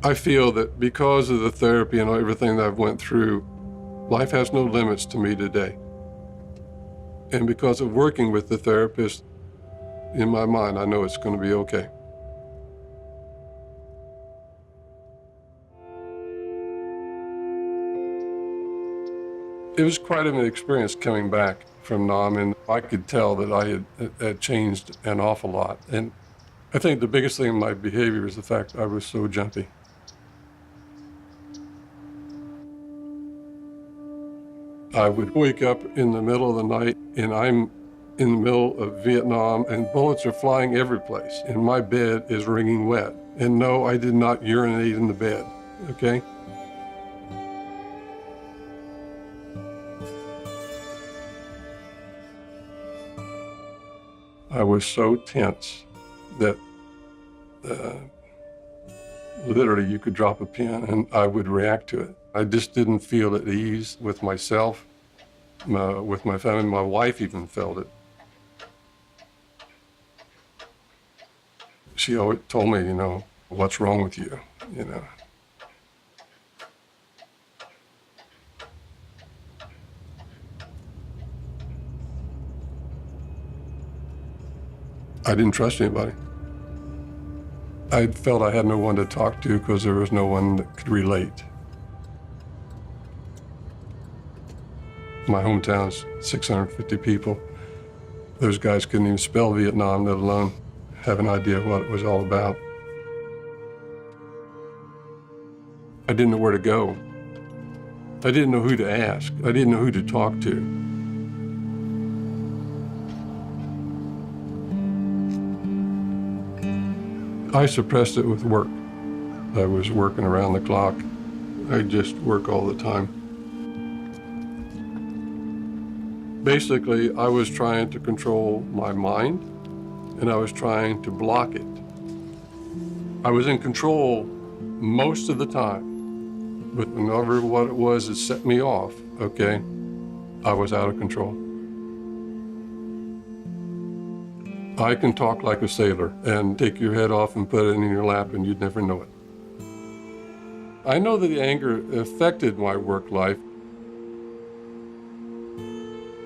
I feel that because of the therapy and everything that I've went through, life has no limits to me today. And because of working with the therapist, in my mind, I know it's going to be okay. It was quite an experience coming back from Nam, and I could tell that I had changed an awful lot. And I think the biggest thing in my behavior is the fact I was so jumpy. I would wake up in the middle of the night, and I'm in the middle of Vietnam, and bullets are flying every place, and my bed is wringing wet. And no, I did not urinate in the bed, okay? I was so tense that literally you could drop a pin and I would react to it. I just didn't feel at ease with myself, with my family. My wife even felt it. She always told me, what's wrong with you, I didn't trust anybody. I felt I had no one to talk to because there was no one that could relate. My hometown's 650 people. Those guys couldn't even spell Vietnam, let alone have an idea what it was all about. I didn't know where to go. I didn't know who to ask. I didn't know who to talk to. I suppressed it with work. I was working around the clock. I just work all the time. Basically, I was trying to control my mind, and I was trying to block it. I was in control most of the time, but whenever what it was that set me off, okay, I was out of control. I can talk like a sailor and take your head off and put it in your lap and you'd never know it. I know that the anger affected my work life.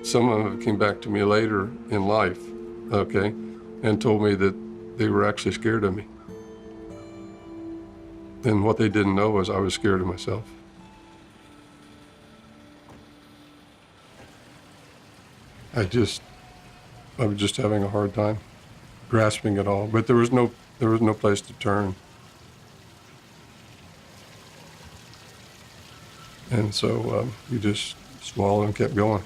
Some of them came back to me later in life, okay, and told me that they were actually scared of me. And what they didn't know was I was scared of myself. I was just having a hard time grasping it all, but there was no place to turn. And so you just swallowed and kept going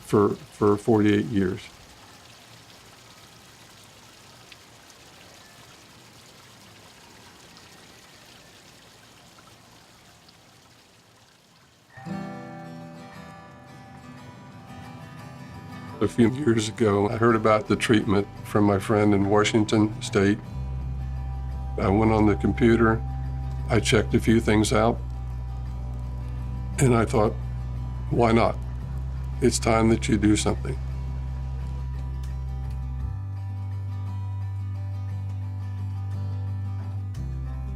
for 48 years. A few years ago, I heard about the treatment from my friend in Washington State. I went on the computer, I checked a few things out, and I thought, why not? It's time that you do something.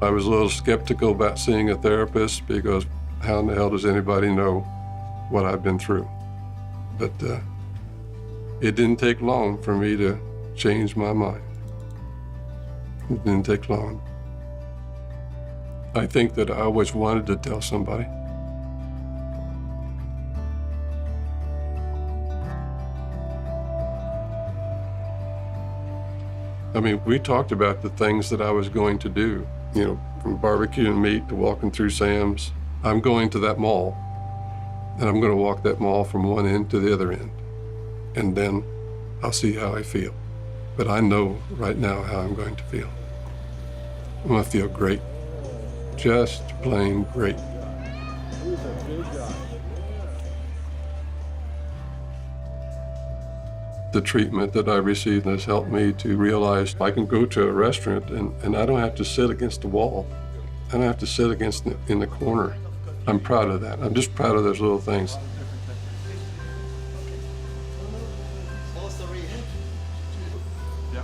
I was a little skeptical about seeing a therapist because how in the hell does anybody know what I've been through? But it didn't take long for me to change my mind. It didn't take long. I think that I always wanted to tell somebody. I mean, we talked about the things that I was going to do, from barbecuing meat to walking through Sam's. I'm going to that mall, and I'm going to walk that mall from one end to the other end. And then I'll see how I feel. But I know right now how I'm going to feel. I'm going to feel great. Just plain great. The treatment that I received has helped me to realize I can go to a restaurant and I don't have to sit against a wall. I don't have to sit in the corner. I'm proud of that. I'm just proud of those little things.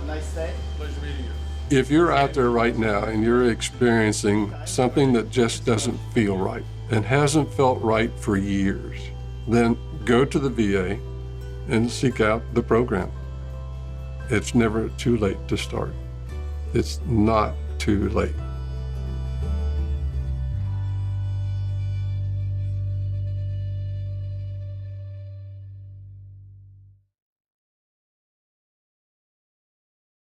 Nice day. Pleasure meeting you. If you're out there right now and you're experiencing something that just doesn't feel right and hasn't felt right for years, then go to the VA and seek out the program. It's never too late to start. It's not too late.